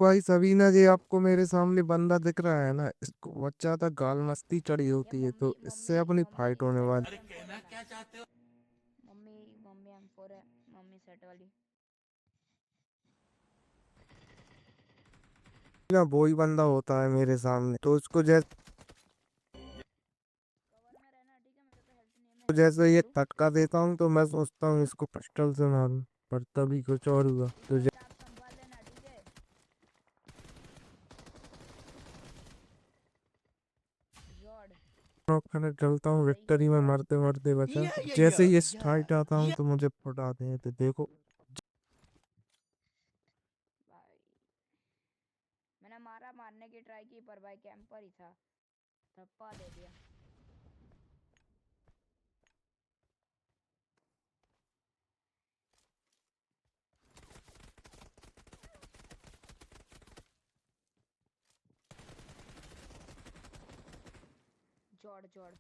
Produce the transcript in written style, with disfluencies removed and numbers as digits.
भाई सबीना जी, आपको मेरे सामने बंदा दिख रहा है ना, इसको बहुत ज्यादा गाल मस्ती चढ़ी ये होती है, मम्मी तो मम्मी इससे अपनी मम्मी फाइट होने सेट वाली। वाली M4 है। मम्मी मम्मी M4 है। मम्मी सेट वाली। ना वो ही बंदा होता है मेरे सामने, तो उसको जैसे कवर में रहना ठीक है, मेरे पे हेल्थ नहीं है, मैं हेल्थ जैसे ड्रॉप ये करूँ। धक्का देता हूँ तो मैं सोचता हूँ इसको पिस्टल से मारूं, पर तभी कुछ और हुआ। एक तो मिनट आप संभाल लेना ठीक है। जॉर्ड करने चलता हूँ, भाई विक्टरी में मरते मरते बचा। जैसे ही स्ट्राइट आता हूँ तो मुझे फुटा दे, तो देखो। भाई मैंने मारा, मारने की ट्राई की पर भाई कैंपर ही था, धप्पा दे दिया। जॉर्ड जॉर्ड